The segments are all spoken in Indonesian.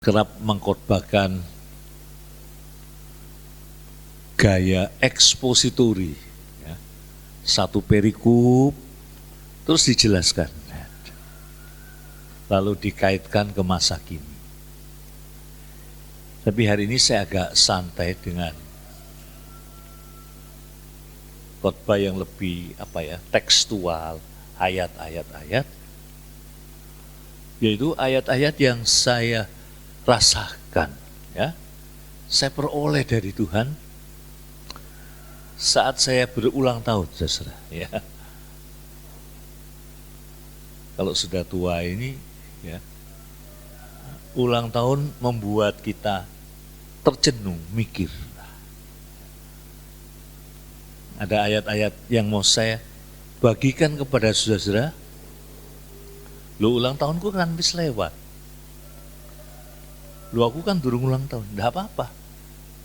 kerap mengkhotbahkan gaya ekspositori, ya. Satu perikop terus dijelaskan, lalu dikaitkan ke masa kini. Tapi hari ini saya agak santai dengan khotbah yang lebih tekstual, ayat-ayat, yaitu ayat-ayat yang saya rasakan, ya, saya peroleh dari Tuhan saat saya berulang tahun, saudara. Ya, kalau sudah tua ini, ya, ulang tahun membuat kita tercenung, mikir. Ada ayat-ayat yang mau saya bagikan kepada saudara-saudara. Lo ulang tahunku kan habis lewat. Lo aku kan durung ulang tahun, enggak apa-apa.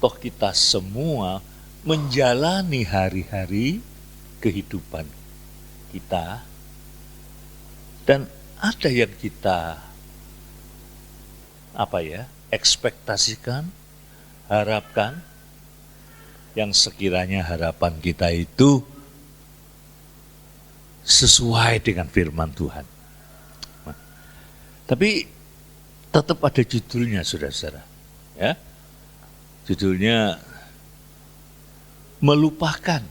Toh kita semua menjalani hari-hari kehidupan kita. Dan ada yang kita ekspektasikan, harapkan, yang sekiranya harapan kita itu sesuai dengan firman Tuhan. Tapi tetap ada judulnya, saudara-saudara. Ya, judulnya melupakan.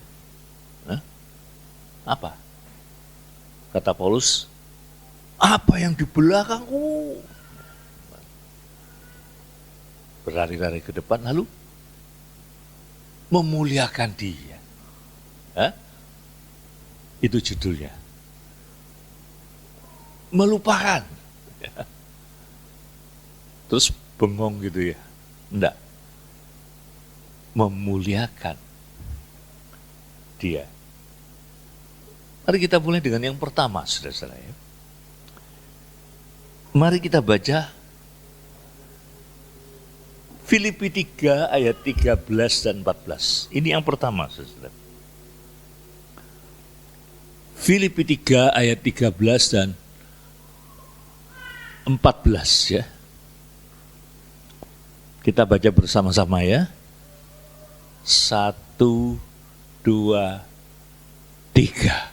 Apa? Kata Paulus, apa yang di belakangku? Berlari-lari ke depan, lalu memuliakan Dia. Itu judulnya. Melupakan. Terus bengong gitu ya. Enggak. Memuliakan Dia. Mari kita mulai dengan yang pertama, saudara-saudara. Ya. Mari kita baca Filipi 3 ayat 13 dan 14. Ini yang pertama, saudara. Filipi 3 ayat 13 dan 14, ya. Kita baca bersama-sama, ya. 1, 2, 3.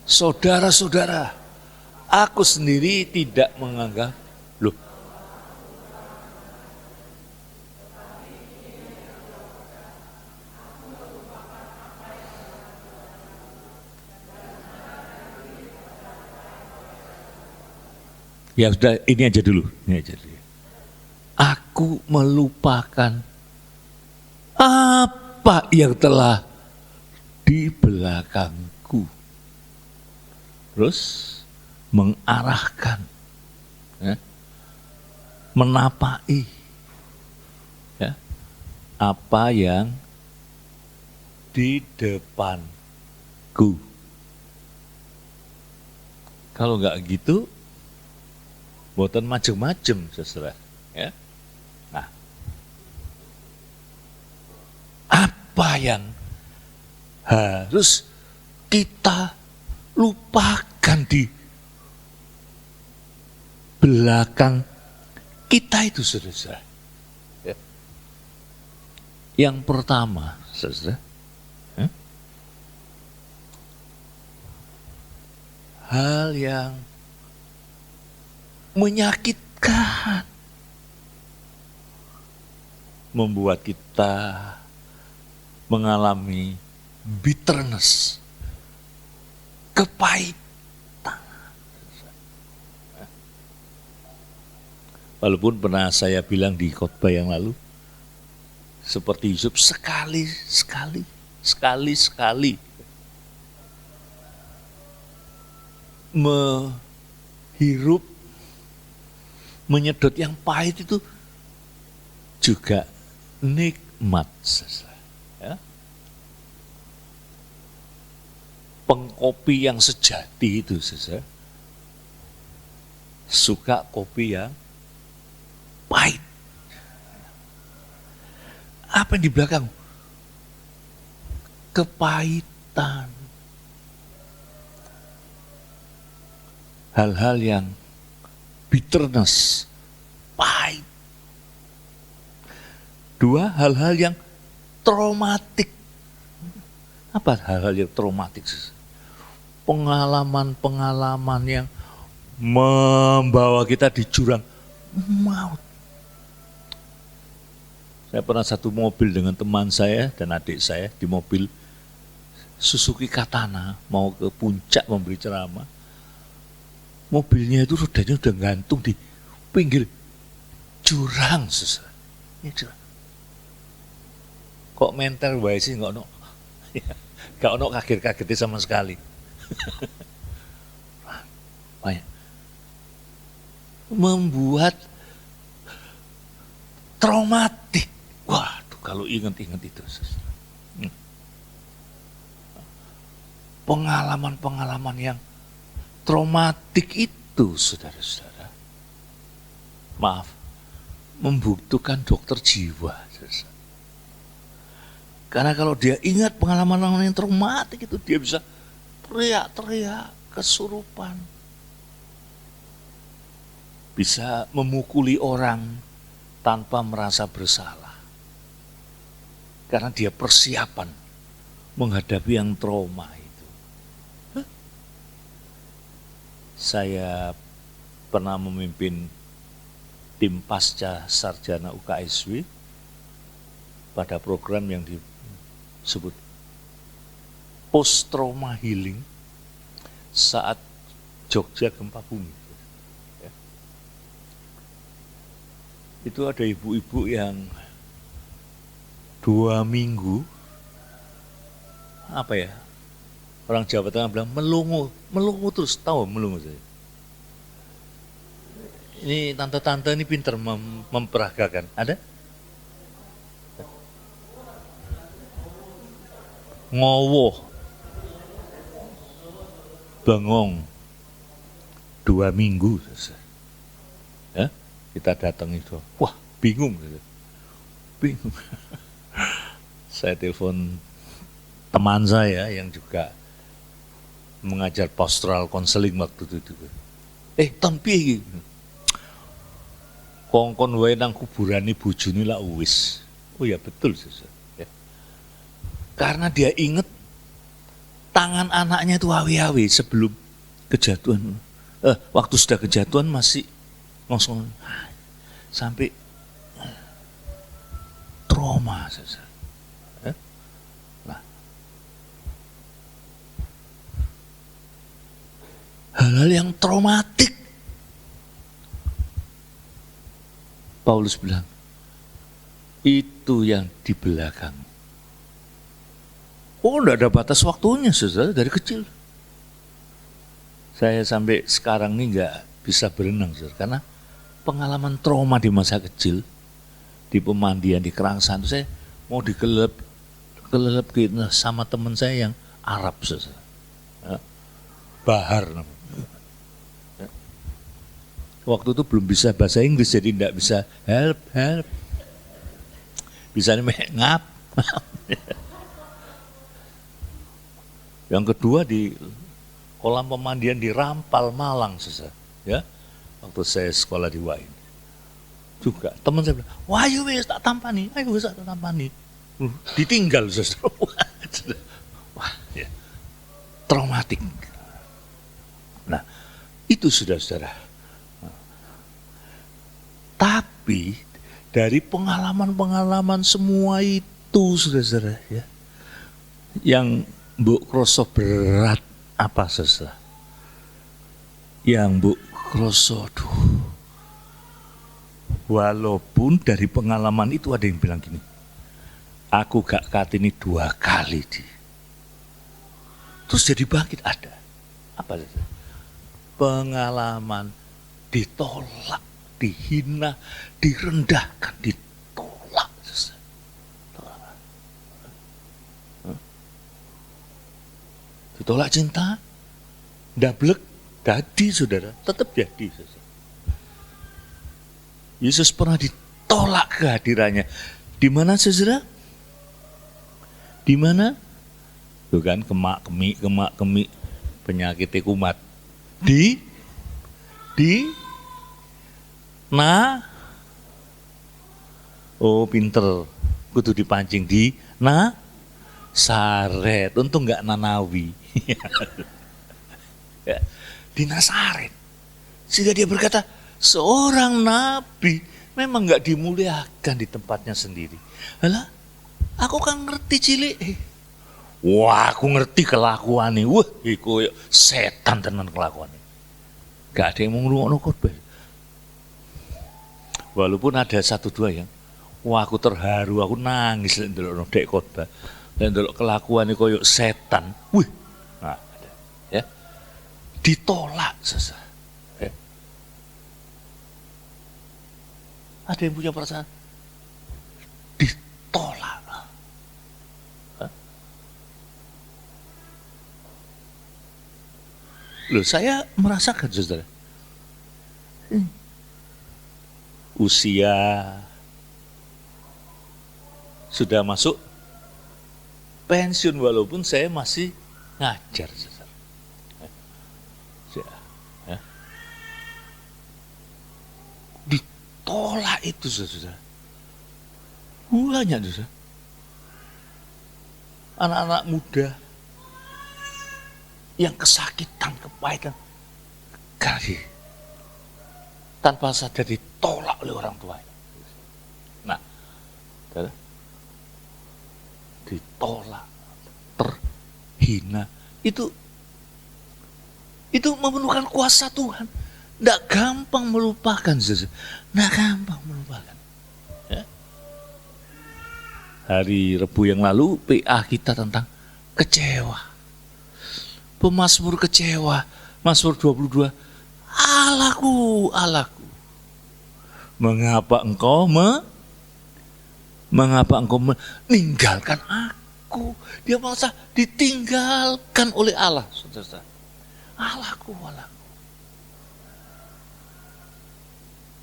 Saudara-saudara, aku sendiri tidak menganggap, loh, ya sudah, ini aja dulu. Aku melupakan apa yang telah di belakangku. Terus mengarahkan, ya, menapai, ya, apa yang di depanku. Kalau enggak gitu, boten macem-macem, saudara. Ya. Nah, apa yang harus kita lupakan di belakang kita itu, saudara. Ya. Yang pertama, saudara, ya, hal yang menyakitkan, membuat kita mengalami bitterness, kepahitan. Walaupun pernah saya bilang di khotbah yang lalu, seperti Yusuf, sekali menghirup, menyedot yang pahit itu juga nikmat. Ya. Pengkopi yang sejati itu, suka kopi yang pahit. Apa yang di belakang? Kepahitan. Hal-hal yang bitterness, pahit. Dua, hal-hal yang traumatik. Apa hal-hal yang traumatik? Pengalaman-pengalaman yang membawa kita di jurang maut. Saya pernah satu mobil dengan teman saya dan adik saya di mobil Suzuki Katana mau ke puncak memberi ceramah. Mobilnya itu rodanya udah gantung di pinggir jurang, susah. Ini jurang. Kok mental wae sih nggak ono, nggak ono kaget-kagetnya sama sekali. Banyak. Membuat traumatik. Waduh, kalau ingat-ingat itu. Pengalaman-pengalaman yang traumatik itu, saudara-saudara, maaf, membutuhkan dokter jiwa. Saudara. Karena kalau dia ingat pengalaman yang traumatik itu, dia bisa teriak-teriak, kesurupan. Bisa memukuli orang tanpa merasa bersalah. Karena dia persiapan menghadapi yang trauma itu. Saya pernah memimpin tim pasca sarjana UKSW pada program yang disebut post trauma healing saat Jogja gempa bumi. Itu ada ibu-ibu yang 2 minggu, apa ya, orang Jawa Tengah bilang melungu terus, tahu melungu saya. Ini tante-tante ini pinter memperagakan. Ada? Ngowoh, bengong, 2 minggu. Ya, kita datang itu, wah bingung. Bingung. Saya telepon teman saya yang juga mengajar pastoral counseling waktu itu. Ton piye iki? Kongkon wae nang kuburane bojone lak wis. Oh ya betul ya. Karena dia ingat tangan anaknya itu awi-awi sebelum kejatuhan. Waktu sudah kejatuhan masih ngosong sampai trauma. Nah, hal-hal yang traumatik, Paulus bilang, itu yang di belakang. Oh, enggak ada batas waktunya, saudara, dari kecil. Saya sampai sekarang ini enggak bisa berenang, saudara, karena pengalaman trauma di masa kecil, di pemandian, di Kerangsan, saya mau dikelelep gitu sama teman saya yang Arab, saudara. Bahar namanya. Waktu itu belum bisa bahasa Inggris, jadi tidak bisa help. Bisa ngap. Yang kedua di kolam pemandian di Rampal, Malang, ya. Waktu saya sekolah di Wain. Juga teman saya bilang, wah ayo wis tak tampani, ditinggal, saudara. Wah, ya. Traumatik. Nah, itu sudah, saudara. Tapi dari pengalaman-pengalaman semua itu, saudara, ya, yang mbok kroso berat apa, saudara? Yang mbok kroso, walaupun dari pengalaman itu ada yang bilang gini, aku gak katini 2 kali terus jadi bangkit, ada apa, saudara? Pengalaman ditolak, dihina, direndahkan, ditolak. Ditolak cinta, dablek, dadi, saudara, tetap jadi. Yesus pernah ditolak kehadirannya. Di mana, saudara? Di mana? Tuh kan, kemak-kemik, penyakit kumat. Oh pinter, kudu dipancing di Nasaret, untung nggak Nanawi. Ya, di Nasaret. Sehingga dia berkata, seorang nabi memang nggak dimuliakan di tempatnya sendiri. Alah, aku kan ngerti cilik. Wah, aku ngerti kelakuan nih. Wah, iku setan tenan kelakuan. Gak ada yang mau ngrungokno khotbah. Walaupun ada satu dua yang, wah aku terharu, aku nangis lek ndelok dek khotbah. Lek ndelok kelakuane koyo setan. Wih. Nah, ya. Ditolak sesa. Ya. Ada yang punya perasaan ditolak. Loh, saya merasakan saudara. Usia sudah masuk pensiun walaupun saya masih ngajar saudara. Ya. Ditolak itu saudara. Banyak saudara. Anak-anak muda yang kesakitan, kepahitan, kali tanpa sadar ditolak oleh orang tuanya. Nah, ditolak, terhina, itu memerlukan kuasa Tuhan. Tidak gampang melupakan, tidak gampang melupakan. Ya. Hari Rebu yang lalu PA kita tentang kecewa. Pemazmur kecewa, Mazmur 22. Allahku, Allahku, mengapa engkau meninggalkan aku? Dia merasa ditinggalkan oleh Allah, saudara. Allahku, Allahku.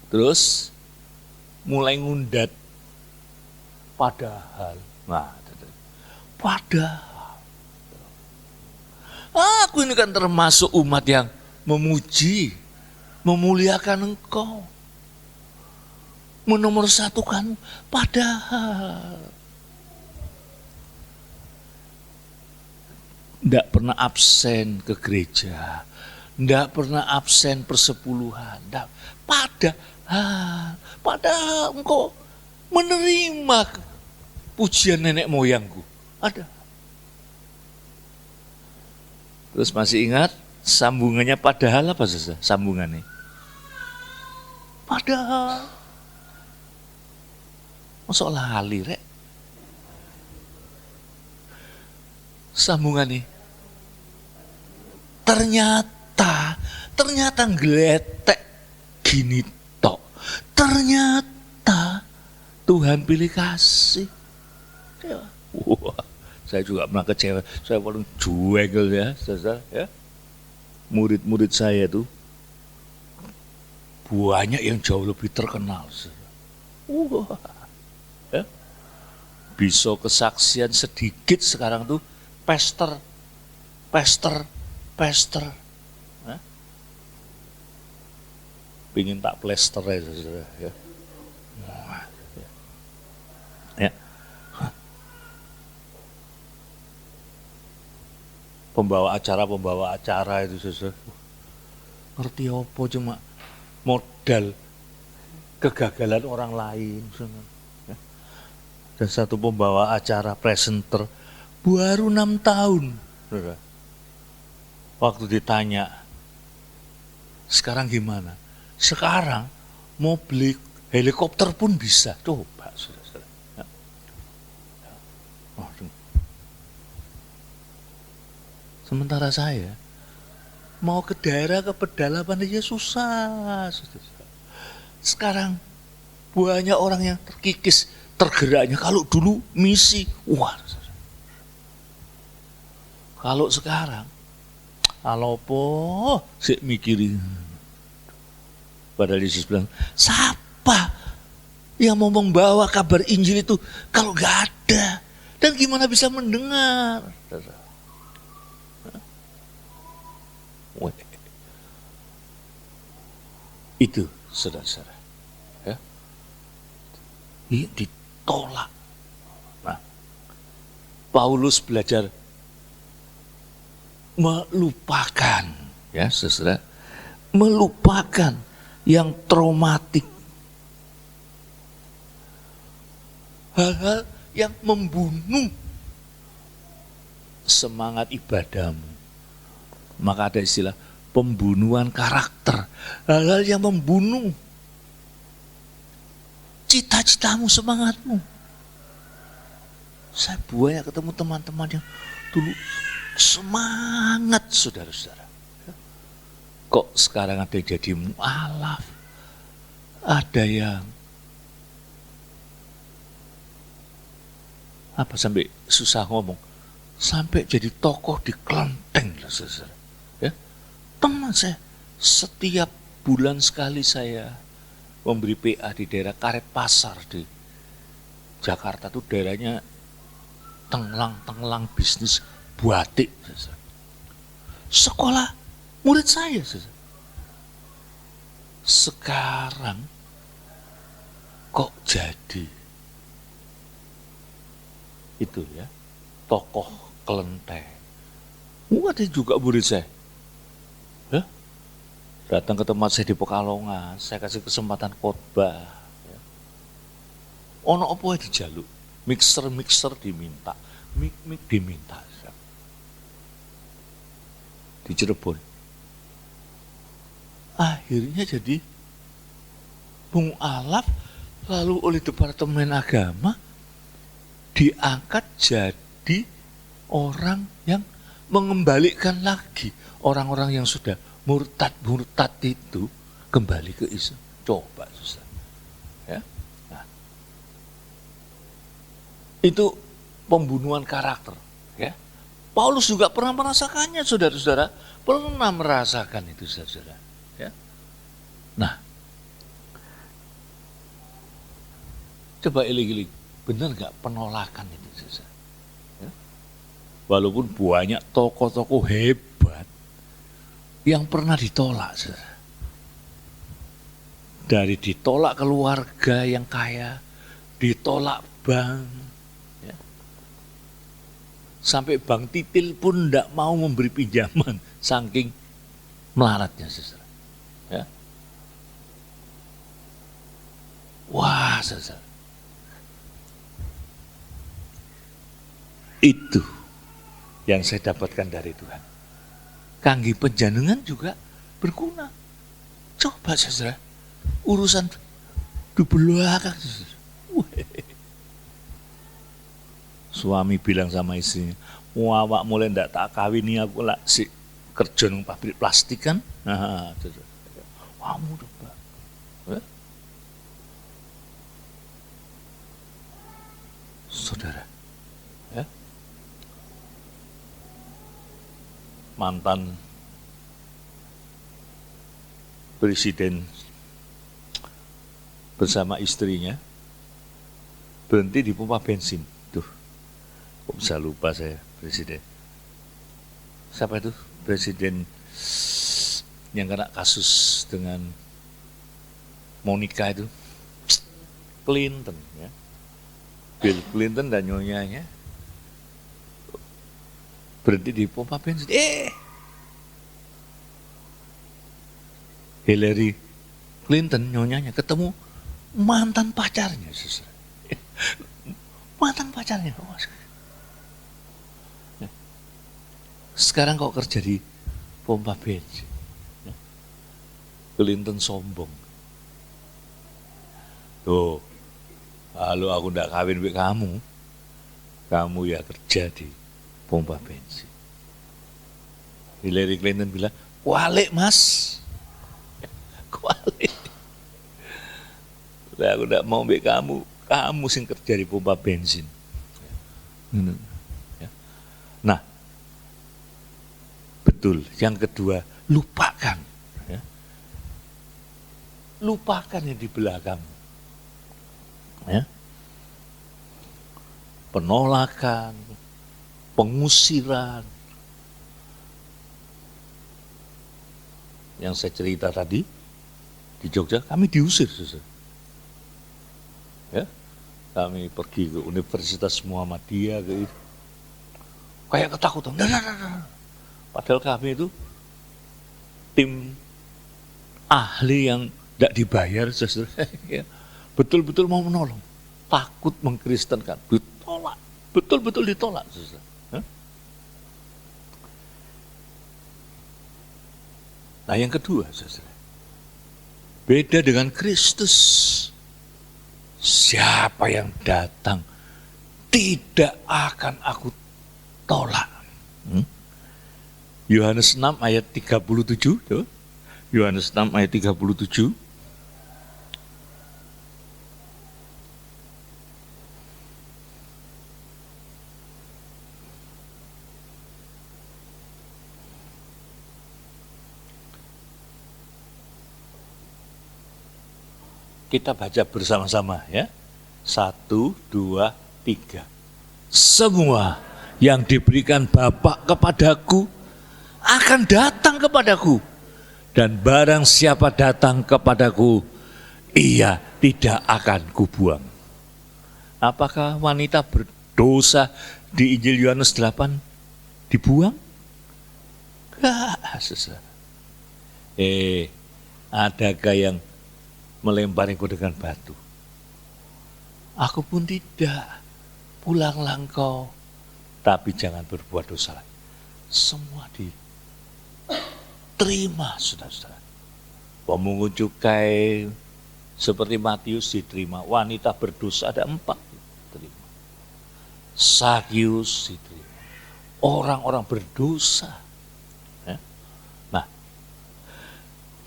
Terus mulai ngundat. Padahal, padahal. Aku ini kan termasuk umat yang memuji, memuliakan engkau, menomorsatukan, padahal tidak pernah absen ke gereja, tidak pernah absen persepuluhan, padahal engkau menerima pujian nenek moyangku, ada. Terus masih ingat sambungannya padahal apa saja sambungannya? Padahal. Masuk lali rek. Sambungannya. Ternyata ngeletek gini tok. Ternyata Tuhan pilih kasih. Wah. Saya juga pernah kecewa, saya paling juegel ya, saudara ya. Murid-murid saya tuh banyak yang jauh lebih terkenal. Ya. Bisa kesaksian sedikit sekarang tuh pester. Ya. Pingin tak plester ya, saudara ya. Ya. Pembawa acara itu saudara. Ngerti apa cuma modal kegagalan orang lain. Ya. Dan satu pembawa acara presenter baru 6 tahun. Saudara. Waktu ditanya, sekarang gimana? Sekarang mau beli helikopter pun bisa. Coba saudara. Ya. Sementara saya mau ke daerah ke pedalaman aja susah. Sekarang banyak orang yang terkikis tergeraknya. Kalau dulu misi, wah. Kalau sekarang, alopo sik mikirin. Padahal Yesus bilang, siapa yang mau membawa kabar Injil itu kalau gak ada? Dan gimana bisa mendengar? Itu saudara-saudara ya. ditolak. Nah, Paulus belajar melupakan, ya saudara, melupakan yang traumatik, hal-hal yang membunuh semangat ibadahmu. Maka ada istilah pembunuhan karakter, hal-hal yang membunuh cita-citamu, semangatmu. Saya banyak ketemu teman-teman yang dulu semangat, saudara-saudara. Kok sekarang ada yang jadi mu'alaf, ada yang sampai susah ngomong, sampai jadi tokoh di kelenteng, saudara. Ya, teman saya setiap bulan sekali saya memberi PA di daerah Karet Pasar di Jakarta, tuh daerahnya tenglang bisnis batik. Sekolah murid saya. Sekarang kok jadi itu, ya, tokoh kelenteng. Ada juga murid saya, ya, datang ke tempat saya di Pekalongan, saya kasih kesempatan khotbah. Ya. Ono apa dijaluk, mixer diminta, mic diminta. Di Cirebon. Akhirnya jadi mu'alaf, lalu oleh Departemen Agama diangkat jadi orang yang mengembalikan lagi orang-orang yang sudah murtad itu kembali ke Islam. Coba, susah. Ya. Nah, itu pembunuhan karakter. Ya. Paulus juga pernah merasakannya, saudara-saudara. Pernah merasakan itu, saudara. Ya. Nah, coba ilik-ilik, benar gak penolakan itu, saudara? Ya. Walaupun banyak tokoh-tokoh hebat yang pernah ditolak, saudara. Dari ditolak keluarga yang kaya, ditolak bank, sampai bank titil pun tidak mau memberi pinjaman, saking melaratnya, saudara. Ya. Wah, saudara. Itu yang saya dapatkan dari Tuhan. Kangge panjenengan juga berguna. Coba, saudara, urusan di belakang, saudara. Suami bilang sama istrinya, awak mulai ndak tak kawini aku lah si kerja nang pabrik plastik kan. Nah, kamu coba. Saudara, ya. Mantan presiden bersama istrinya berhenti di pompa bensin. Kok bisa lupa saya presiden. Siapa itu presiden yang kena kasus dengan Monica itu? Clinton, ya. Bill Clinton dan nyonyanya berhenti di pompa bensin. Hillary Clinton nyonyanya ketemu mantan pacarnya, saudara. Mantan pacarnya. Sekarang kok kerja di pompa bensin. Clinton sombong. Tuh, kalau aku ndak kawin dengan kamu ya kerja di pompa bensin. Hillary Clinton bilang, kualik mas. Kualik. Aku ndak mau dengan kamu sing kerja di pompa bensin. Nah, betul. Yang kedua, lupakan. Ya. Lupakan yang di belakang. Ya. Penolakan, pengusiran. Yang saya cerita tadi, di Jogja kami diusir. Ya. Kami pergi ke Universitas Muhammadiyah ke itu. Kayak ketakutan. Nah. Padahal kami itu tim ahli yang tidak dibayar, saudara. Betul-betul mau menolong. Takut mengkristenkan. Ditolak. Betul-betul ditolak, saudara. Nah yang kedua, saudara. Beda dengan Kristus. Siapa yang datang tidak akan aku tolak. Yohanes 6 ayat 37. Tuh. Yohanes 6 ayat 37. Kita baca bersama-sama ya. 1, 2, 3. Semua yang diberikan Bapa kepadaku akan datang kepadaku. Dan barang siapa datang kepadaku, ia tidak akan kubuang. Apakah wanita berdosa di Injil Yohanes 8 dibuang? Adakah yang melempariku dengan batu? Aku pun tidak. Pulanglah engkau, tapi jangan berbuat dosa lagi. Semua diterima, saudara-saudara. Pemungut cukai seperti Matius diterima. Wanita berdosa ada 4 diterima. Sakius diterima. Orang-orang berdosa. Nah,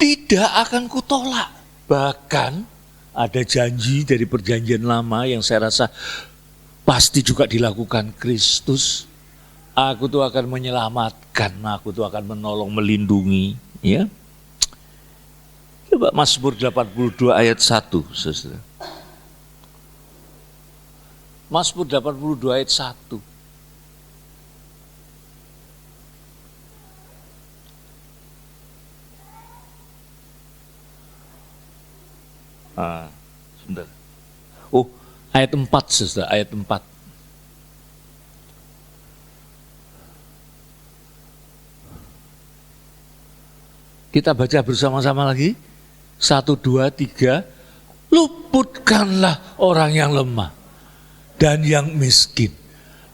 tidak akan kutolak. Bahkan ada janji dari perjanjian lama yang saya rasa pasti juga dilakukan Kristus. Aku tuh akan menyelamatkan, aku tuh akan menolong, melindungi. Ya. Coba Mazmur 82 ayat 1. Saudara. Mazmur 82 ayat 1. Sebentar. Oh, ayat 4, saudara, ayat 4. Kita baca bersama-sama lagi. 1, 2, 3. Luputkanlah orang yang lemah dan yang miskin.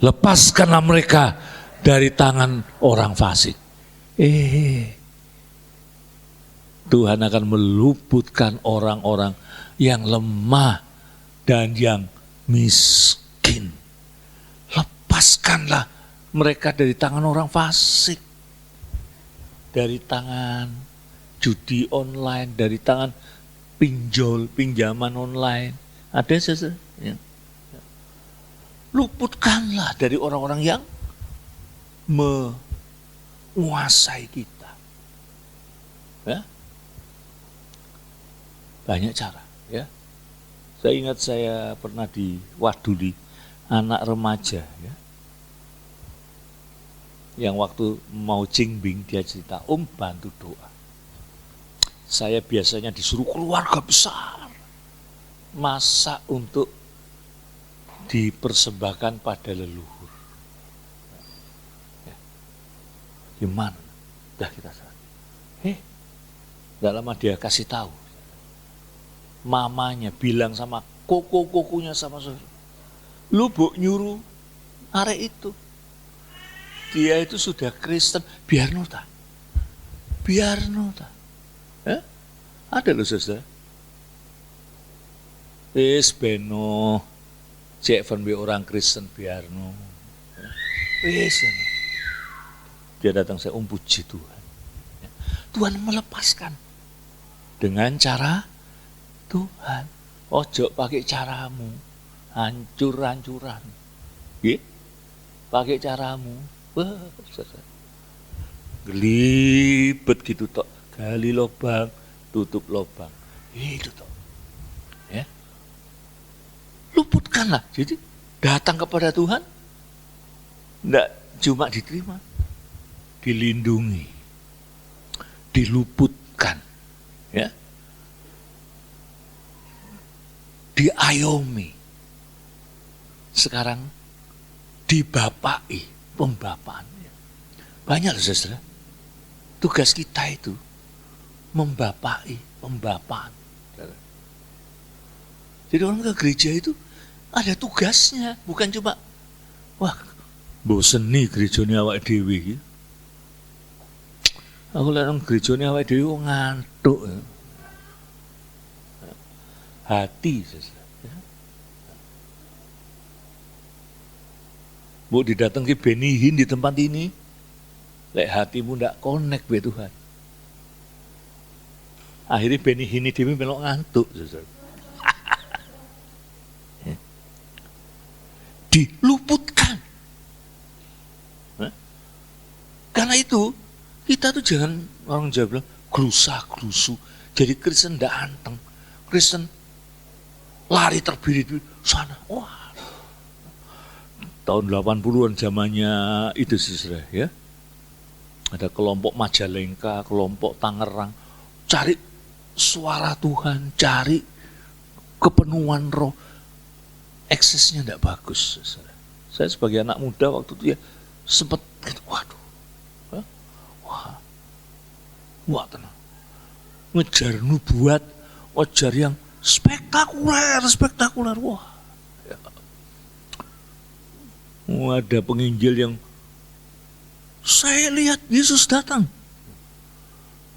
Lepaskanlah mereka dari tangan orang fasik. Tuhan akan meluputkan orang-orang yang lemah dan yang miskin. Lepaskanlah mereka dari tangan orang fasik, dari tangan judi online, dari tangan pinjaman online. Ada sesuatu. Ya. Luputkanlah dari orang-orang yang menguasai kita. Ya. Banyak cara. Ya. Saya ingat saya pernah diwaduli anak remaja. Ya. Yang waktu mau Jingbing dia cerita, Om bantu doa. Saya biasanya disuruh keluarga besar masak untuk dipersembahkan pada leluhur. Ya. Gimana? Dah kita saat. Tidak lama dia kasih tahu. Mamanya bilang sama koko-kokunya sama saudara, lu buk nyuruh arek itu. Dia itu sudah Kristen, biar nota. Ada loh saudara. Beno, cek be orang Kristen biarno. Dia datang, saya puji Tuhan. Tuhan melepaskan dengan cara Tuhan. Ojo pakai caramu, hancur-hancuran. Pakai caramu. Gelibet gitu tok, gali lubang, tutup lubang. Itu tok. Ya. Luputkanlah. Jadi datang kepada Tuhan enggak cuma diterima, dilindungi, diluputkan. Ya. Diayomi. sekarang dibapai pembapaan. Banyak loh saudara. Tugas kita itu membapai pembapaan. Jadi orang ke gereja itu ada tugasnya, bukan cuma wah bosen nih gerejanya awak dewi. Aku lihat orang gerejanya awak dewi ngantuk. Hati saudara. Bu didatangi Benihin di tempat ini, lek hatimu ndak connect be Tuhan. Akhirnya Benihin ini dhewe melok ngantuk, saudara. Diluputkan. Karena itu kita tuh jangan, orang Jawa bilang gerusa-gerusu. Jadi Kristen ndak anteng. Kristen lari terbiri-biri sana. Wah. Tahun 80-an zamannya itu saudara ya. Ada kelompok Majalengka, kelompok Tangerang, cari suara Tuhan, cari kepenuhan roh. Eksesnya tidak bagus. Saudara. Saya sebagai anak muda waktu itu ya sempat, waduh, wah tenang. Ngejar nubuat, ngejar yang spektakuler, wah. Ya. Ada penginjil yang saya lihat Yesus datang.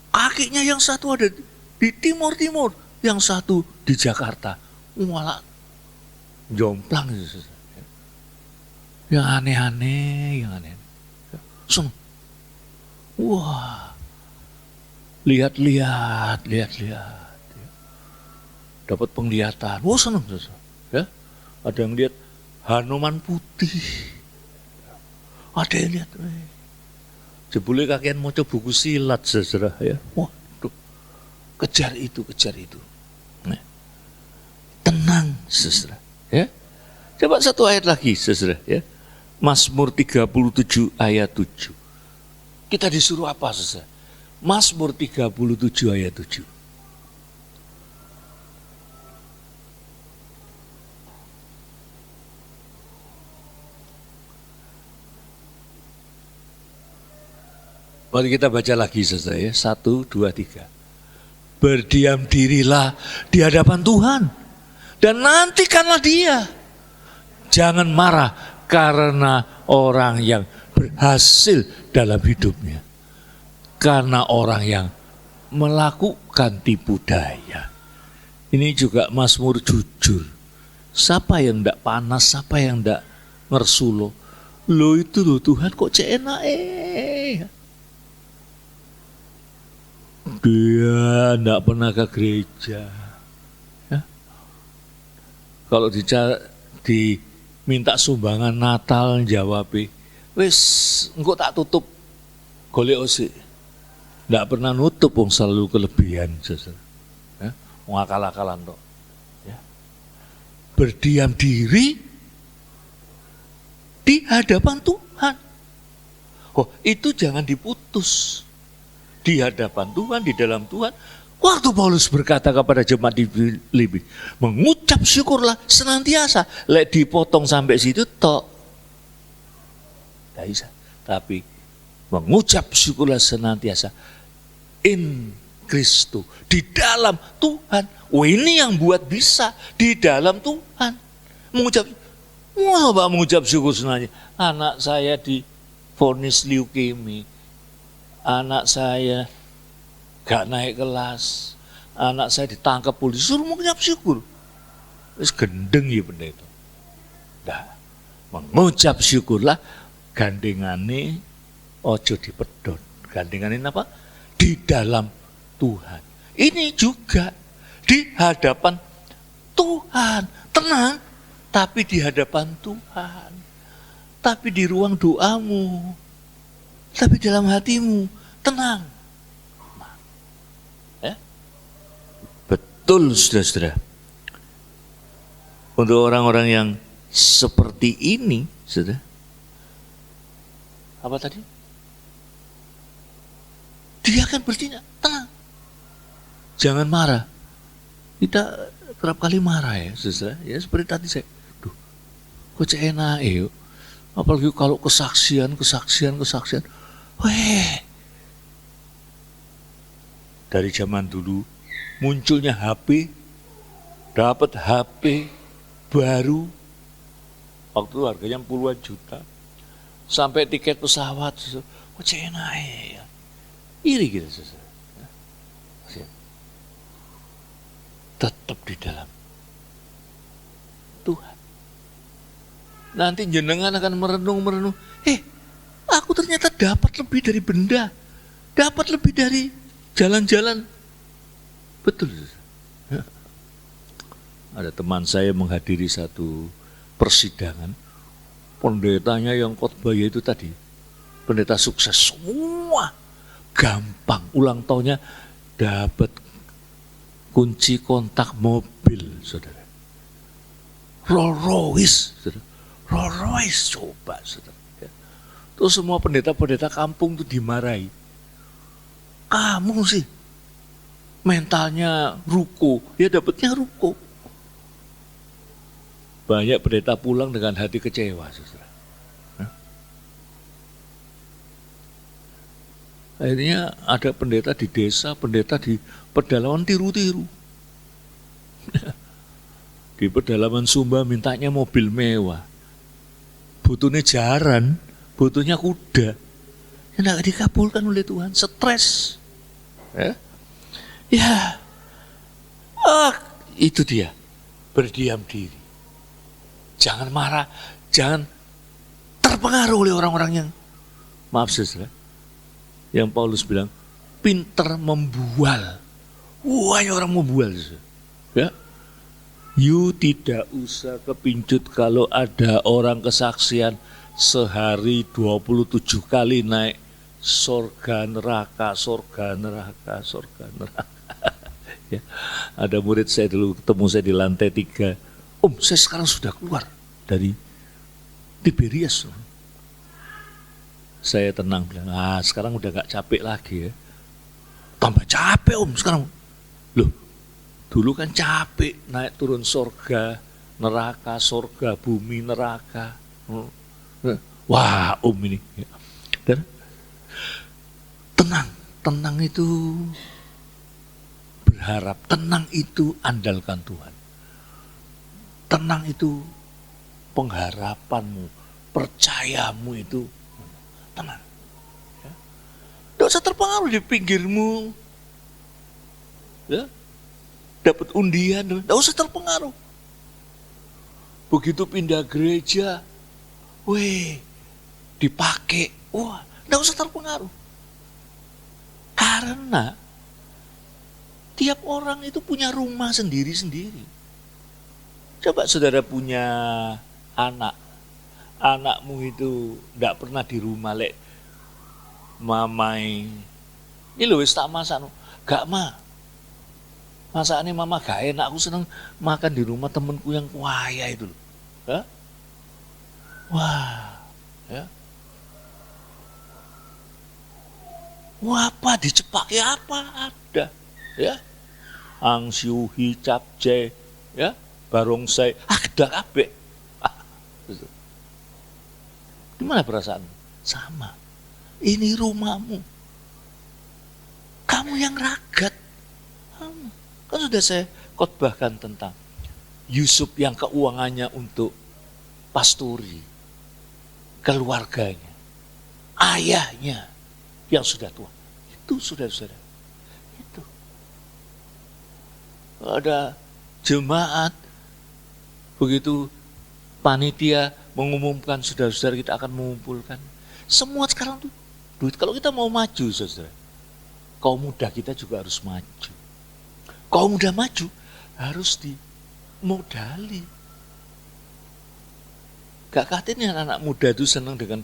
Kakinya yang satu ada di timur, yang satu di Jakarta. Malah jomplang. Yang aneh-aneh. Senang. Wah. Lihat. Dapat penglihatan. Wah, senang. Ya. Ada yang lihat Hanuman putih. Ada yang lihat. Jebule kakean maca buku silat saudara ya. Waduh. Kejar itu. Nah. Tenang saudara ya. Coba satu ayat lagi saudara ya. Mazmur 37 ayat 7. Kita disuruh apa saudara? Mazmur 37 ayat 7. Mari kita baca lagi saudara ya. 1, 2, 3. Berdiam dirilah di hadapan Tuhan dan nantikanlah Dia. Jangan marah karena orang yang berhasil dalam hidupnya. Karena orang yang melakukan tipu daya. Ini juga Mazmur jujur. Siapa yang tidak panas, siapa yang tidak ngersulo. Lo itu loh Tuhan kok cek enak Dia tidak pernah ke gereja. Ya. Kalau diminta sumbangan Natal jawab, wis engko tak tutup golek osik. Tidak pernah nutup, wong selalu kelebihan. Ya. Wong akal-akalan tok. Ya. Berdiam diri di hadapan Tuhan. Oh, itu jangan diputus. Di hadapan Tuhan, di dalam Tuhan. Waktu Paulus berkata kepada jemaat di Filipi, mengucap syukurlah senantiasa. Lek dipotong sampai situ tok. Tidak bisa. Tapi mengucap syukurlah senantiasa. In Kristus. Di dalam Tuhan. Oh, ini yang buat bisa. Di dalam Tuhan. Mengucap syukur senantiasa. Anak saya divonis leukemia. Anak saya gak naik kelas, anak saya ditangkap polisi, suruh mengucap syukur. Wis gendeng ya benda itu. Nah, mengucap syukurlah gandengane ojo dipedot. Gandengane apa? Di dalam Tuhan. Ini juga di hadapan Tuhan. Tenang, tapi di hadapan Tuhan. Tapi di ruang doamu. Tapi dalam hatimu, tenang. Ya? Betul, saudara-saudara. Untuk orang-orang yang seperti ini, saudara. Apa tadi? Dia akan bertindak, tenang. Jangan marah. Kita kerap kali marah ya, saudara. Ya seperti tadi saya. Kok cek enak yuk. Apalagi kalau kesaksian. Weh. Dari zaman dulu munculnya HP, dapat HP baru, waktu itu harganya puluhan juta, sampai tiket pesawat, kok cek enak ya. Iri gitu saudara. Tetap di dalam Tuhan. Nanti jenengan akan merenung. Aku ternyata dapat lebih dari benda, dapat lebih dari jalan-jalan. Betul. Ada teman saya menghadiri satu persidangan, pendetanya yang khotbah itu tadi, pendeta sukses semua, gampang, ulang tahunnya dapat kunci kontak mobil, saudara. Rolls Royce, saudara. Rolls Royce, coba, saudara. Terus semua pendeta-pendeta kampung itu dimarahi. Kamu sih mentalnya ruko, ya dapatnya ruko. Banyak pendeta pulang dengan hati kecewa, saudara. Akhirnya ada pendeta di desa, pendeta di pedalaman tiru-tiru. Di pedalaman Sumba mintanya mobil mewah. Butuhnya jaran, butuhnya kuda. Tidak dikabulkan oleh Tuhan, stres. Itu dia, berdiam diri. Jangan marah, jangan terpengaruh oleh orang-orang yang, maaf saudara, yang Paulus bilang, pinter membual. Wah, orang membual. Ya. You tidak usah kepincut kalau ada orang kesaksian sehari 27 kali naik surga neraka. Ya. Ada murid saya dulu ketemu saya di lantai 3. Om, saya sekarang sudah keluar dari Tiberias. Saya tenang bilang, sekarang udah gak capek lagi ya. Tambah capek om sekarang. Loh, dulu kan capek naik turun surga, neraka, surga, bumi, neraka. Wah om ini. Dan tenang itu berharap, tenang itu andalkan Tuhan. Tenang itu pengharapanmu, percayamu itu tenang. Tidak usah terpengaruh di pinggirmu. Ya. Dapat undian, tidak usah terpengaruh. Begitu pindah gereja, dipakai, tidak usah terpengaruh. Karena tiap orang itu punya rumah sendiri-sendiri. Coba saudara punya anak, anakmu itu tidak pernah di rumah, lek mamai, ini loh wis tak masak, gak masakannya mama gak enak, aku seneng makan di rumah temenku yang kaya itu loh. Wah, ya. Apa dicepaki apa ada, ya. Angsiuhi capce, ya. Barongsai, ada kabeh. Gimana perasaan? Sama. Ini rumahmu. Kamu yang ragat. Kan sudah saya khotbahkan tentang Yusuf yang keuangannya untuk pasturi, keluarganya, ayahnya yang sudah tua. Itu saudara-saudara. Itu. Ada jemaat, begitu panitia mengumumkan saudara-saudara kita akan mengumpulkan. Semua sekarang tuh duit. Kalau kita mau maju saudara, kaum muda kita juga harus maju. Kaum muda maju harus dimodali. Gak katanya anak muda itu senang dengan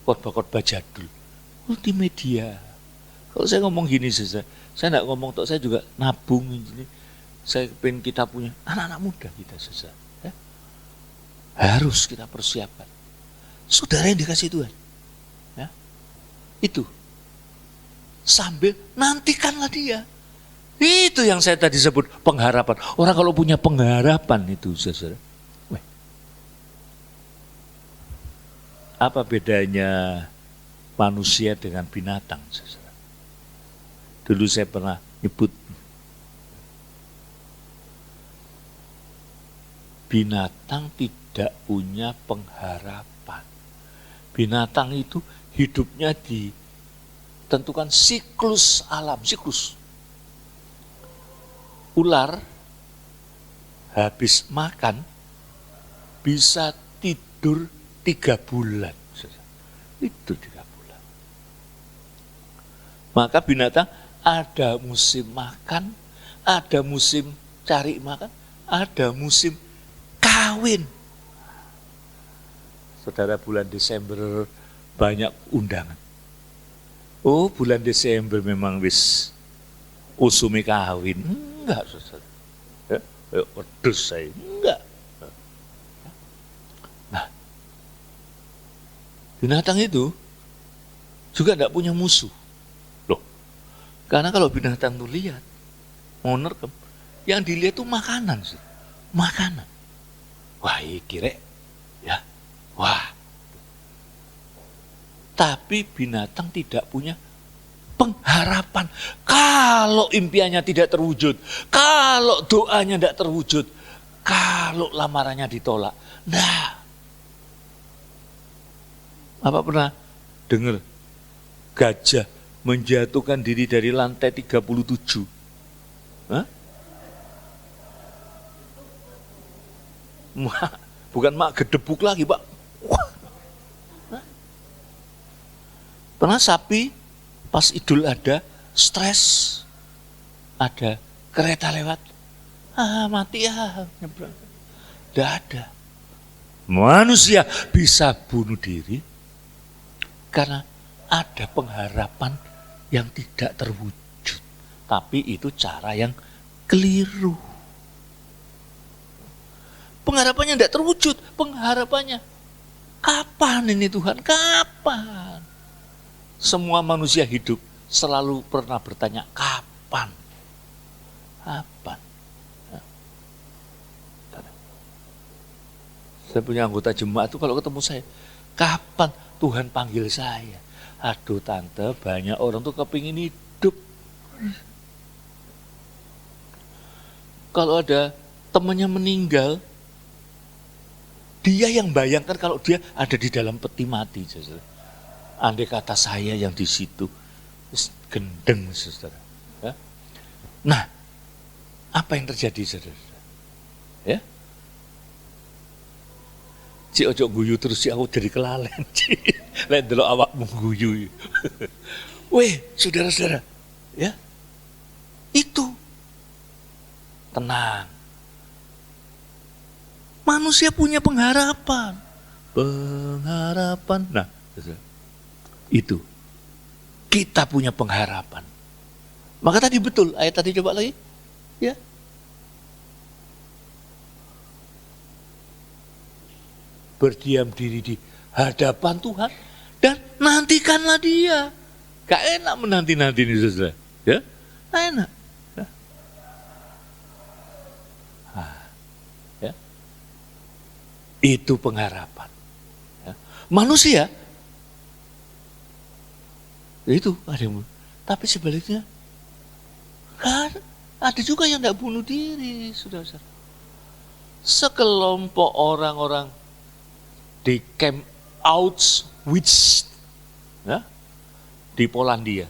khotbah-khotbah jadul. Multimedia. Kalau saya ngomong gini saja, saya tidak ngomong tok, saya juga nabung ini. Saya pengen kita punya anak-anak muda kita saja. Ya? Harus kita persiapkan. Saudara yang dikasih Tuhan. Ya? Itu. Sambil nantikanlah dia. Itu yang saya tadi sebut pengharapan. Orang kalau punya pengharapan itu saudara. Apa bedanya manusia dengan binatang? Dulu saya pernah nyebut binatang tidak punya pengharapan. Binatang itu hidupnya ditentukan siklus alam, siklus. Ular habis makan bisa tidur 3 bulan. Itu 3 bulan. Maka binatang ada musim makan, ada musim cari makan, ada musim kawin. Saudara, bulan Desember banyak undangan. Oh, bulan Desember memang wis usume kawin. Enggak, saudara. Ya, wedhus saya. Enggak. Nah, binatang itu juga enggak punya musuh. Loh, karena kalau binatang itu lihat, mau nerkem, yang dilihat itu makanan. Makanan. Wah, kira ya. Wah. Tapi binatang tidak punya pengharapan. Kalau impiannya tidak terwujud, kalau doanya tidak terwujud, kalau lamarannya ditolak. Nah, apa pernah dengar gajah menjatuhkan diri dari lantai 37? Hah? Bukan mak gedebuk lagi, Pak. Pernah sapi pas Idul Adha stres, ada kereta lewat, mati ya, nyebrang. Tidak ada. Manusia bisa bunuh diri karena ada pengharapan yang tidak terwujud. Tapi itu cara yang keliru. Pengharapannya tidak terwujud, pengharapannya kapan ini Tuhan, kapan? Semua manusia hidup selalu pernah bertanya, kapan? Kapan? Saya punya anggota jemaat itu kalau ketemu saya, kapan Tuhan panggil saya? Aduh tante, banyak orang tuh kepingin hidup. Kalau ada temannya meninggal, dia yang bayangkan kalau dia ada di dalam peti mati. Andai kata saya yang di situ, gendeng, saudara. Ya? Nah, apa yang terjadi, saudara? Ya? Cik ojo guyu terus, aku jadi kelalen. Lihat dulu awakmu guyu. Weh, saudara-saudara, ya, itu tenang. Manusia punya pengharapan. Pengharapan. Nah, itu. Kita punya pengharapan. Maka tadi betul, ayat tadi coba lagi. Ya. Berdiam diri di hadapan Tuhan dan nantikanlah dia. Gak enak menanti-nanti ini, saudara. Ya, gak enak. Ya. Ya. Itu pengharapan. Ya. Manusia itu ada yang, tapi sebaliknya kan ada juga yang tidak bunuh diri, saudara. Sekelompok orang-orang di camp Auschwitz, ya, di Polandia.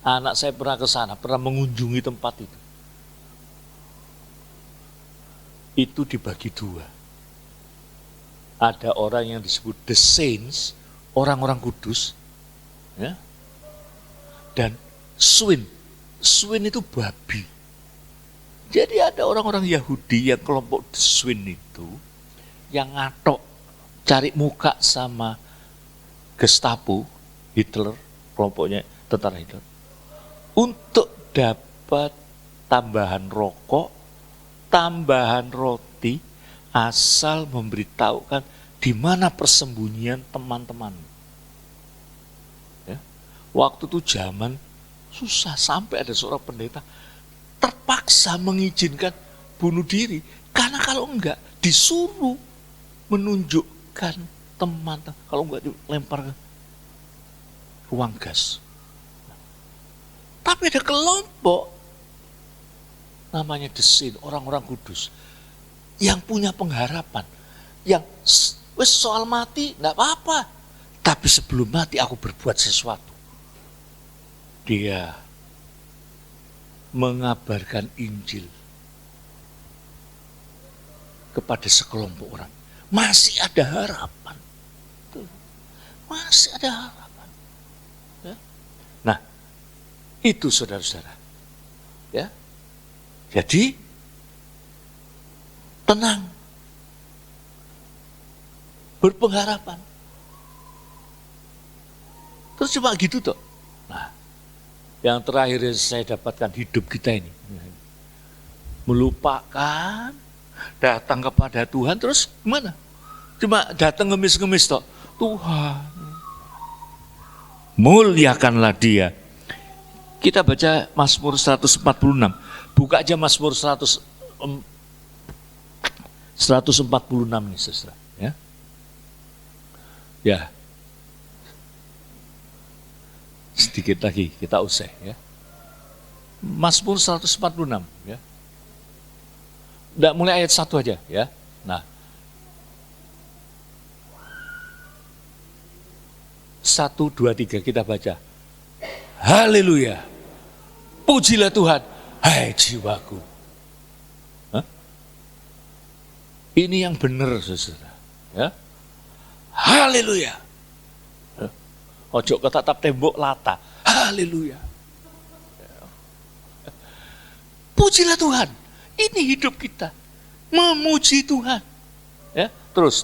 Anak saya pernah ke sana, pernah mengunjungi tempat itu. Itu dibagi dua. Ada orang yang disebut the saints, orang-orang kudus, ya, dan swin itu babi. Jadi ada orang-orang Yahudi yang kelompok the swin itu yang ngatok cari muka sama Gestapo, Hitler, kelompoknya tentara Hitler, untuk dapat tambahan rokok, tambahan roti, asal memberitahukan di mana persembunyian teman-teman. Ya. Waktu itu zaman susah, sampai ada seorang pendeta terpaksa mengizinkan bunuh diri, karena kalau enggak disuruh menunjukkan teman, kalau enggak dilempar ke ruang gas. Tapi ada kelompok namanya desin, orang-orang kudus yang punya pengharapan, yang wes soal mati enggak apa-apa, tapi sebelum mati aku berbuat sesuatu. Dia mengabarkan Injil kepada sekelompok orang. Masih ada harapan. Masih ada harapan. Ya. Nah, itu saudara-saudara. Ya. Jadi, tenang. Berpengharapan. Terus cuma gitu toh. Nah, yang terakhir yang saya dapatkan hidup kita ini. Melupakan, datang kepada Tuhan, terus gimana? Cuma datang ngemis-ngemis toh. Tuhan, muliakanlah Dia. Kita baca Mazmur 146. Buka aja Mazmur 146 nih, saudara. Ya. Ya. Sedikit lagi kita usai ya. Mazmur 146 ya. Udah mulai ayat 1 aja ya. Nah. 1, 2, 3 kita baca. Haleluya. Pujilah Tuhan, hai jiwaku. Hah? Ini yang benar, saudara. Ya. Haleluya. Ojo ketatap tembok lata. Haleluya. Pujilah Tuhan. Ini hidup kita. Memuji Tuhan. Ya, terus.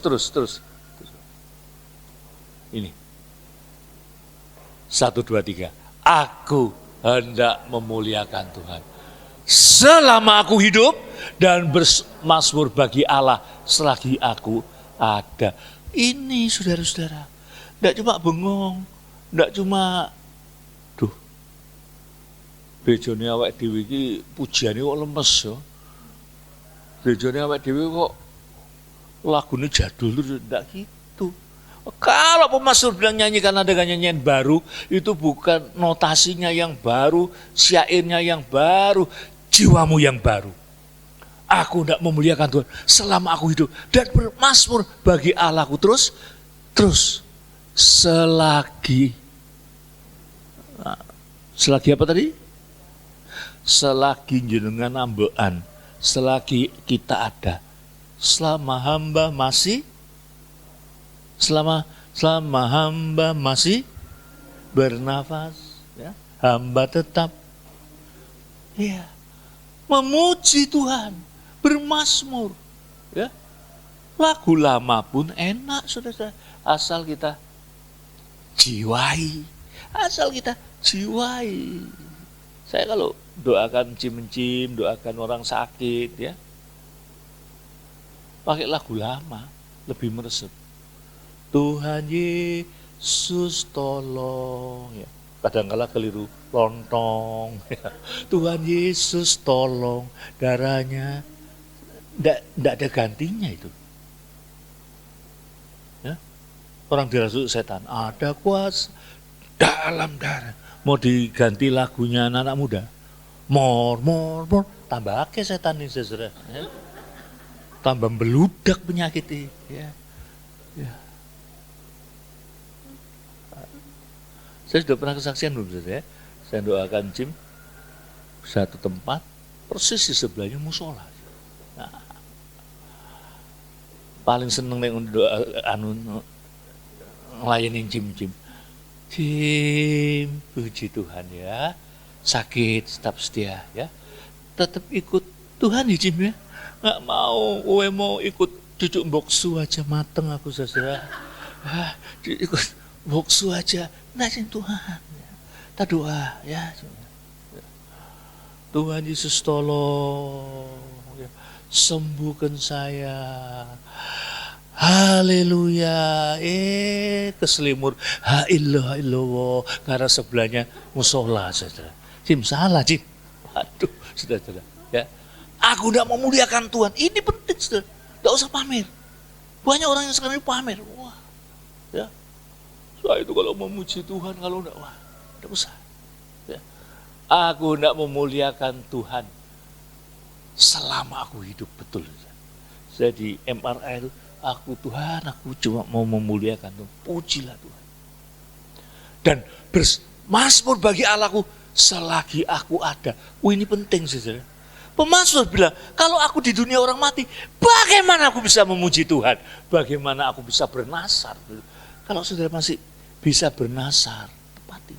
Ini. 1, 2, 3. Aku hendak memuliakan Tuhan selama aku hidup dan bermasmur bagi Allah selagi aku ada. Ini saudara-saudara, tidak cuma bengong, tidak cuma bejone awak dhewe iki pujiane kok lemes yo. Bejone awak dhewe kok lagune jadul terus ndak gitu. Kalau pemasmur bilang nyanyikan ada nyanyian baru, itu bukan notasinya yang baru, syairnya yang baru, jiwamu yang baru. Aku hendak memuliakan Tuhan selama aku hidup dan bermasmur bagi Allahku. Terus selagi apa tadi? Selagi jenengan ambekan, selagi kita ada, selama hamba masih bernafas, ya, hamba tetap ya memuji Tuhan, bermasmur, ya. Lagu lama pun enak, saudara, asal kita jiwai. Saya kalau doakan cim-cim, doakan orang sakit, ya, pakai lagu lama, lebih meresep. Tuhan Yesus tolong, ya. Kadang-kala keliru, lontong. Ya. Tuhan Yesus tolong, darahnya, tidak ada gantinya itu. Ya. Orang dirasuk setan, ada kuasa dalam darah. Mau diganti lagunya anak muda, mor, tambah akeh setan ini saudara. Ya. Tambah beludak penyakit ini. Ya. Ya. Saya sudah pernah kesaksian belum saudara? Saya doakan Jim satu tempat persis di sebelahnya musola. Nah, paling seneng nek doa ngelayanin Jim, puji Tuhan ya. Sakit tetap setia ya. Tetap ikut Tuhan ya Jim ya. Nggak mau ikut duduk boksu aja mateng aku saudara. Ikut boksu aja. Nasihin Tuhan, kita doa ya. Tuhan Yesus tolong, ya. Sembuhkan saya. Haleluya. Keselimur. Ha ilaha illallah. Karena sebelahnya musola, saudara. Jim salah, Jim. Aduh, saudara. Ya. Aku udah memuliakan Tuhan. Ini penting, saudara. Tidak usah pamer. Banyak orang yang sekarang ini pamer. Wah, Saya itu kalau memuji Tuhan, kalau enggak, wah, enggak usah. Ya. Aku enggak memuliakan Tuhan selama aku hidup, betul. Saya di MRI itu, Tuhan, aku cuma mau memuliakan Tuhan. Pujilah Tuhan. Dan bermasmur bagi Allahku selagi aku ada. Ini penting, saudara. Pemazmur bilang, kalau aku di dunia orang mati, bagaimana aku bisa memuji Tuhan? Bagaimana aku bisa bernasar? Kalau saudara masih bisa bernasar, tepati.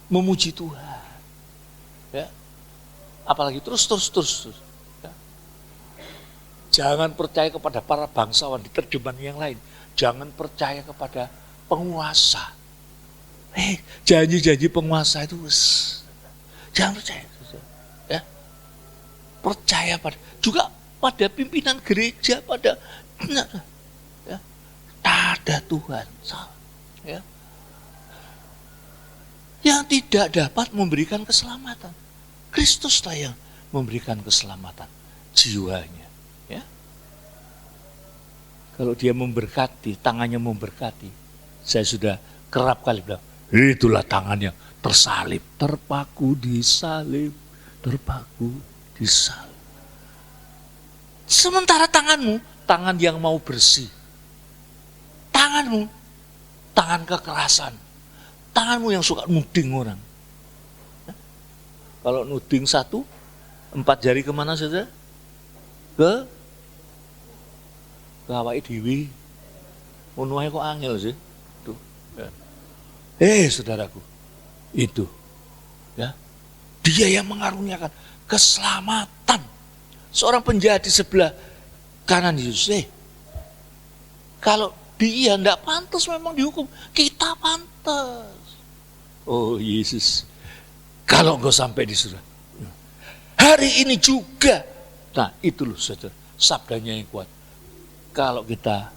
Memuji Tuhan. Ya. Apalagi terus. Ya. Jangan percaya kepada para bangsawan di terjemahan yang lain. Jangan percaya kepada penguasa. Janji-janji penguasa itu jangan percaya. Ya. Percaya juga pada pimpinan gereja, pada ya, ada Tuhan. Ya. Yang tidak dapat memberikan keselamatan. Kristuslah yang memberikan keselamatan jiwanya. Ya. Kalau dia memberkati, tangannya memberkati, saya sudah kerap kali bilang, itulah tangan yang tersalib, terpaku di salib, terpaku di salib. Sementara tanganmu, tangan yang mau bersih. Tanganmu, tangan kekerasan. Tanganmu yang suka nuding orang. Kalau nuding 1, 4 jari kemana saja? Ke awake dhewe. Ngono ae kok angel sih. Tuh. Ya. Saudaraku, itu. Ya. Dia yang mengaruniakan keselamatan. Seorang penjahat di sebelah kanan Yesus. Kalau dia tidak pantas memang dihukum, kita pantas. Oh Yesus, kalau engkau sampai di surga, hari ini juga. Nah itu loh saudara, sabdanya yang kuat. Kalau kita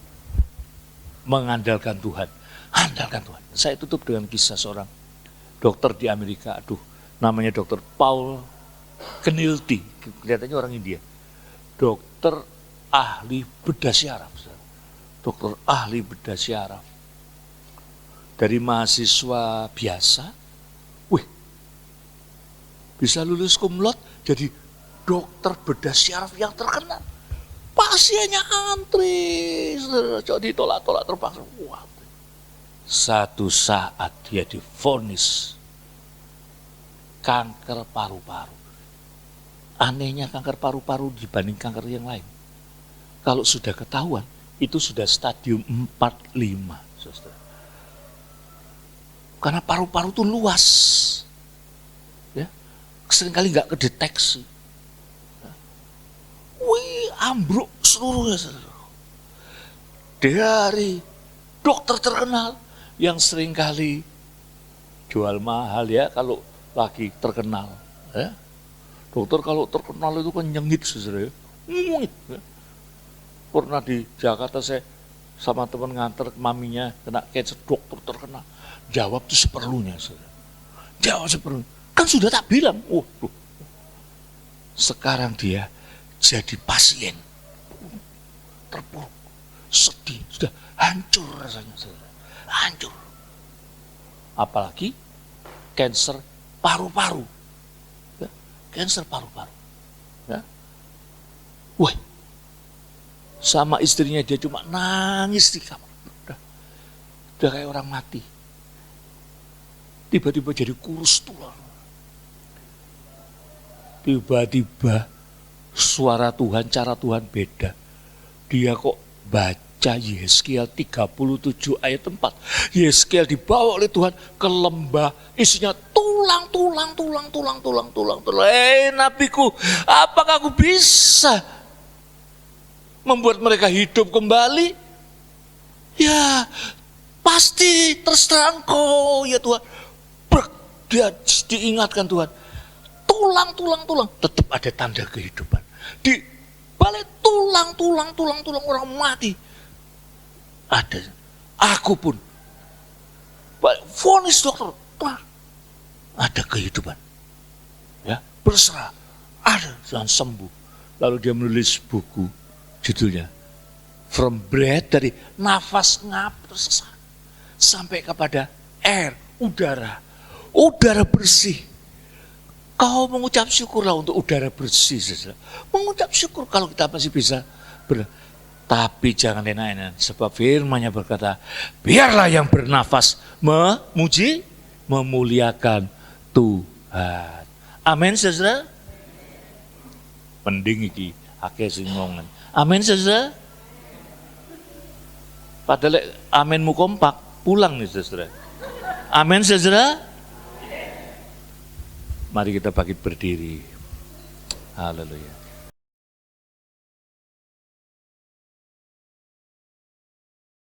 mengandalkan Tuhan, andalkan Tuhan. Saya tutup dengan kisah seorang dokter di Amerika, namanya dokter Paul Kenilti, kelihatannya orang India. Dokter ahli bedah syaraf. Dokter ahli bedah syaraf. Dari mahasiswa biasa, bisa lulus cum laude jadi dokter bedah syaraf yang terkenal. Pasiennya antri, coba ditolak-tolak terpaksa. Wah. Satu saat dia divonis kanker paru-paru. Anehnya kanker paru-paru dibanding kanker yang lain. Kalau sudah ketahuan, itu sudah stadium 4-5. Saudara. Karena paru-paru itu luas. Ya. Seringkali nggak kedeteksi. Ambruk seluruhnya. Saudara. Dari dokter terkenal yang seringkali jual mahal ya kalau lagi terkenal. Ya. Dokter kalau terkenal itu kan nyengit saudara ya. Ngungit. Ya. Pernah di Jakarta saya sama teman nganter maminya kena cancer, dokter terkenal. Jawab itu seperlunya saudara. Jawab seperlunya. Kan sudah tak bilang. Sekarang dia jadi pasien. Terpuruk. Sedih. Sudah hancur rasanya saudara. Hancur. Apalagi cancer paru-paru. Ya. Cancer paru-paru. Ya. Wah. Sama istrinya dia cuma nangis di kamar. Udah kayak orang mati. Tiba-tiba jadi kurus tulang. Tiba-tiba suara Tuhan, cara Tuhan beda. Dia kok baca Yeskiel 37 ayat 4. Yeskiel dibawa oleh Tuhan ke lembah, isinya tulang. Nabiku, apakah aku bisa membuat mereka hidup kembali? Ya, pasti terserah Engkau ya Tuhan. Dia diingatkan Tuhan. Tulang. Tetap ada tanda kehidupan. Di balik tulang orang mati. Ada. Aku pun. Vonis dokter. Ada kehidupan. Ya, berserah. Ada dan sembuh. Lalu dia menulis buku. Judulnya From Breath, dari nafas ngap tersesat. sampai kepada air, udara. Udara bersih. Kau mengucap syukurlah untuk udara bersih, saudara. Mengucap syukur kalau kita masih bisa tapi jangan enak-enak, sebab firman-Nya berkata, biarlah yang bernafas memuji, memuliakan Tuhan. Amin, saudara. Mending iki akeh sing ngomong. Amin, saudara. Padahal aminmu kompak, pulang nih, saudara. Amin, saudara. Mari kita bangkit berdiri. Haleluya.